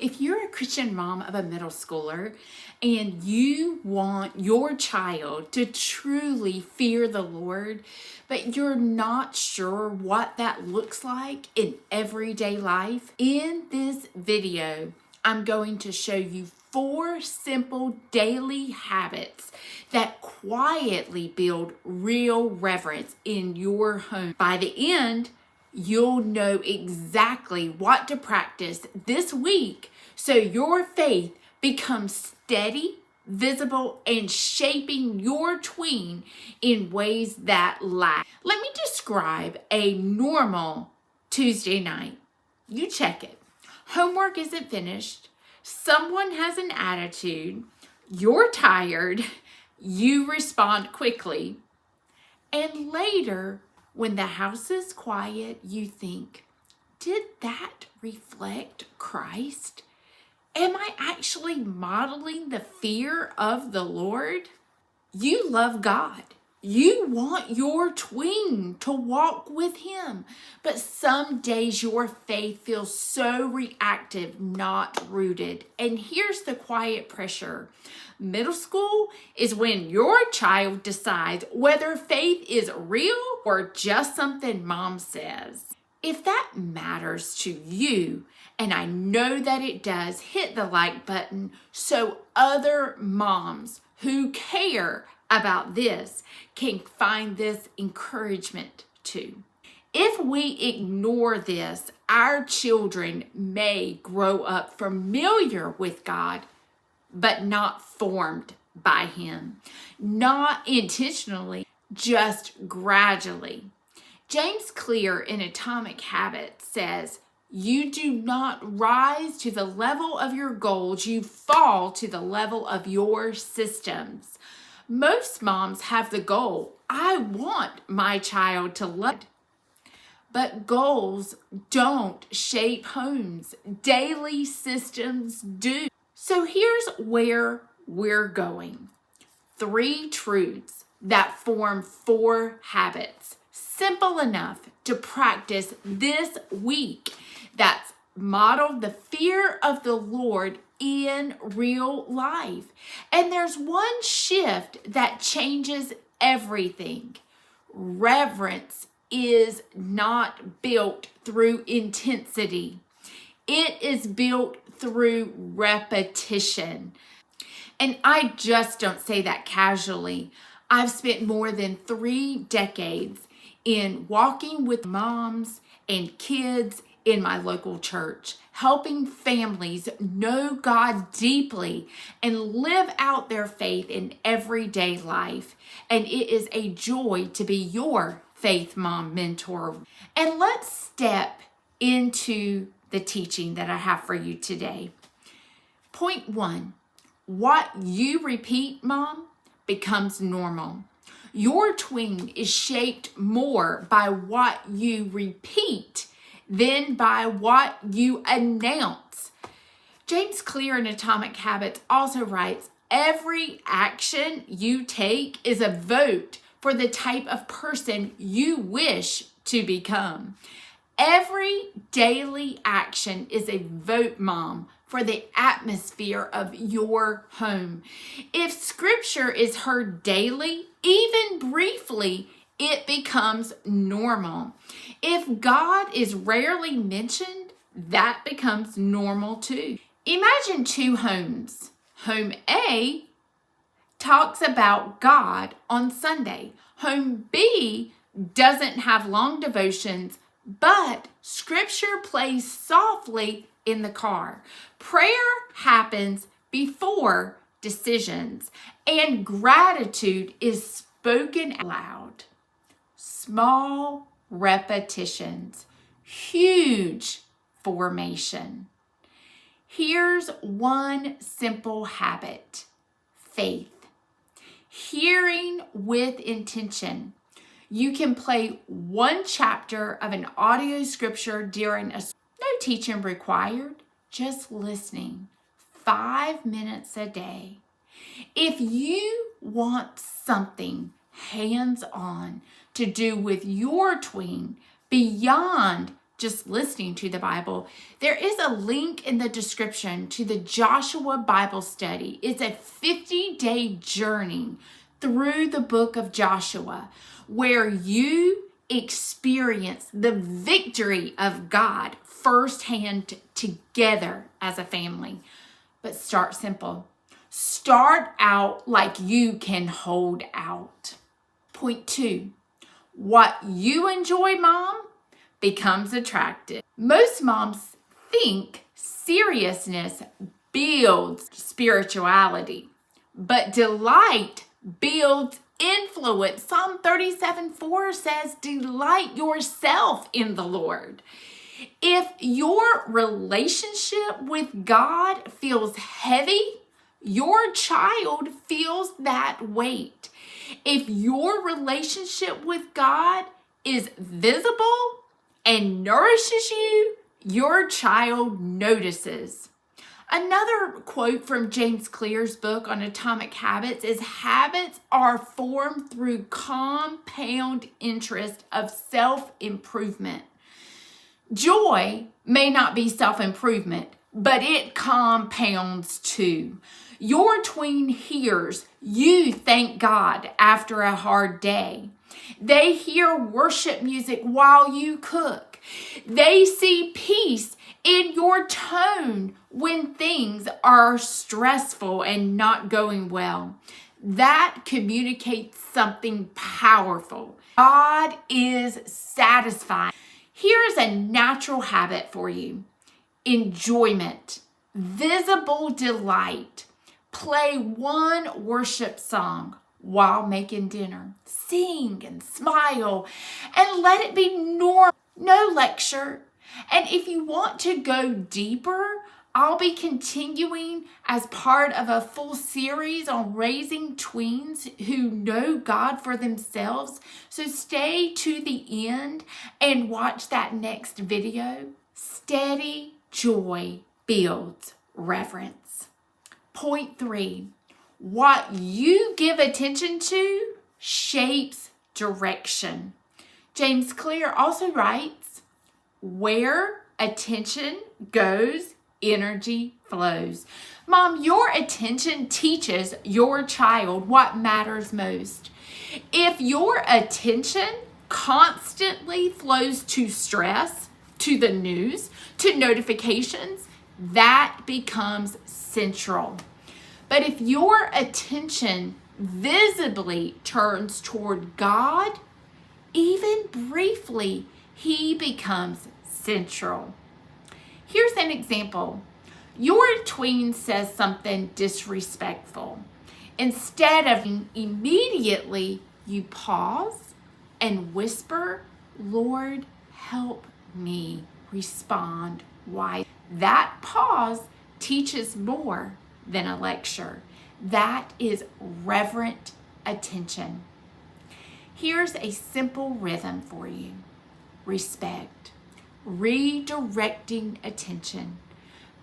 If you're a Christian mom of a middle schooler and you want your child to truly fear the Lord, but you're not sure what that looks like in everyday life, in this video, I'm going to show you 4 simple daily habits that quietly build real reverence in your home. By the end, you'll know exactly what to practice this week so your faith becomes steady, visible, and shaping your tween in ways that last. Let me describe a normal Tuesday night. You check it. Homework isn't finished. Someone has an attitude. You're tired. You respond quickly. And later, when the house is quiet, you think, did that reflect Christ? Am I actually modeling the fear of the Lord? You love God. You want your tween to walk with Him. But some days your faith feels so reactive, not rooted. And here's the quiet pressure. Middle school is when your child decides whether faith is real or just something mom says. If that matters to you, and I know that it does, hit the like button so other moms who care about this can find this encouragement too. If we ignore this, our children may grow up familiar with God, but not formed by Him. Not intentionally, just gradually. James Clear in Atomic Habits says, you do not rise to the level of your goals, you fall to the level of your systems. Most moms have the goal, I want my child to love. But goals don't shape homes. Daily systems do. So here's where we're going. 3 truths that form 4 habits. Simple enough to practice this week that's modeled the fear of the Lord in real life. And there's one shift that changes everything. Reverence is not built through intensity. It is built through repetition. And I just don't say that casually. I've spent more than 3 decades in walking with moms and kids in my local church, helping families know God deeply and live out their faith in everyday life. And it is a joy to be your faith mom mentor. And let's step into the teaching that I have for you today. Point 1, what you repeat, mom, becomes normal. Your tween is shaped more by what you repeat than by what you announce. James Clear in Atomic Habits also writes, every action you take is a vote for the type of person you wish to become. Every daily action is a vote, mom, for the atmosphere of your home. If scripture is heard daily, even briefly, it becomes normal. If God is rarely mentioned, that becomes normal too. Imagine 2 homes. Home A talks about God on Sunday. Home B doesn't have long devotions, but scripture plays softly in the car. Prayer happens before decisions, and gratitude is spoken aloud. Small repetitions, huge formation. Here's one simple habit: faith. Hearing with intention. You can play 1 chapter of an audio scripture during no teaching required, just listening. 5 minutes a day. If you want something hands-on to do with your tween beyond just listening to the Bible, there is a link in the description to the Joshua Bible study. It's a 50-day journey through the book of Joshua where you experience the victory of God firsthand together as a family. But start simple. Start out like you can hold out. Point 2, what you enjoy, Mom, becomes attractive. Most moms think seriousness builds spirituality, but delight builds influence. Psalm 37:4 says, delight yourself in the Lord. If your relationship with God feels heavy, your child feels that weight. If your relationship with God is visible and nourishes you, your child notices. Another quote from James Clear's book on atomic habits is, habits are formed through compound interest of self-improvement. Joy may not be self-improvement, but it compounds too. Your tween hears you thank God after a hard day. They hear worship music while you cook. They see peace in your tone when things are stressful and not going well. That communicates something powerful. God is satisfied. Here's a natural habit for you. Enjoyment, visible delight. Play one worship song while making dinner. Sing and smile and let it be normal. No lecture. And if you want to go deeper, I'll be continuing as part of a full series on raising tweens who know God for themselves. So stay to the end and watch that next video. Steady joy builds reverence. Point 3, what you give attention to shapes direction. James Clear also writes, where attention goes, energy flows. Mom, your attention teaches your child what matters most. If your attention constantly flows to stress, to the news, to notifications, that becomes central. But if your attention visibly turns toward God, even briefly, He becomes central. Here's an example. Your tween says something disrespectful. Instead of immediately, you pause and whisper, Lord, help me respond wisely. That pause teaches more than a lecture. That is reverent attention. Here's a simple rhythm for you. Respect. Redirecting attention.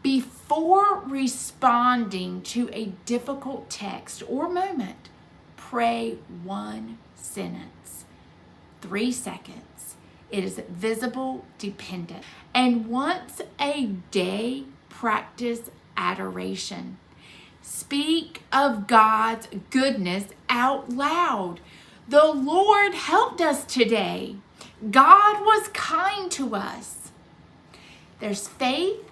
Before responding to a difficult text or moment, pray one sentence. 3 seconds. It is visible dependent. And once a day, practice adoration. Speak of God's goodness out loud. The Lord helped us today. God was kind to us. There's faith,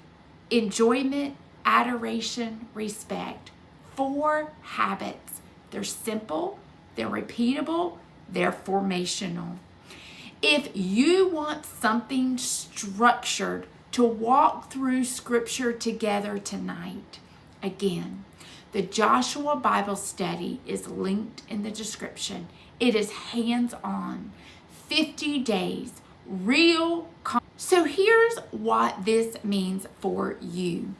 enjoyment, adoration, respect. 4 habits. They're simple, they're repeatable, they're formational. If you want something structured to walk through Scripture together tonight, again, the Joshua Bible study is linked in the description. It is hands-on, 50 days, real. So here's what this means for you.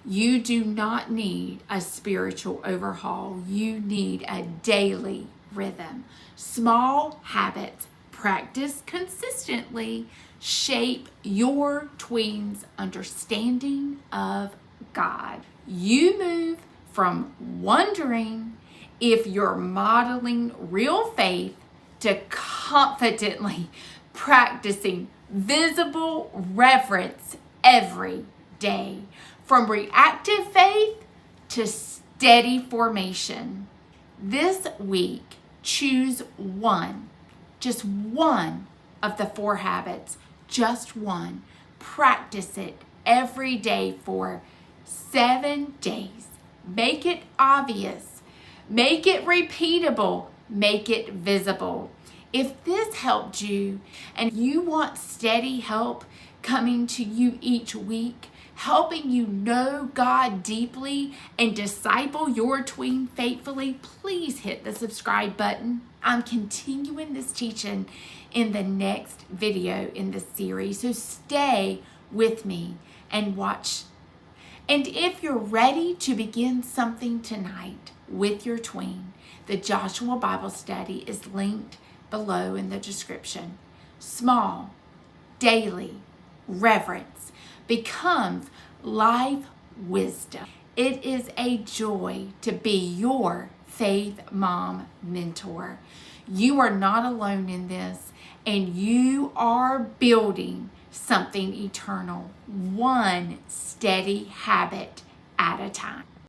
You do not need a spiritual overhaul. You need a daily rhythm. Small habits, practiced consistently, shape your tween's understanding of God. You move from wondering if you're modeling real faith to confidently practicing visible reverence every day. From reactive faith to steady formation. This week, choose one, just one of the 4 habits, just one. Practice it every day for 7 days. Make it obvious. Make it repeatable. Make it visible. If this helped you and you want steady help coming to you each week, helping you know God deeply and disciple your tween faithfully, please hit the subscribe button. I'm continuing this teaching in the next video in this series, so stay with me and watch. And if you're ready to begin something tonight with your tween, the Joshua Bible study is linked below in the description. Small, daily reverence becomes life wisdom. It is a joy to be your faith mom mentor. You are not alone in this, and you are building something eternal, one steady habit at a time.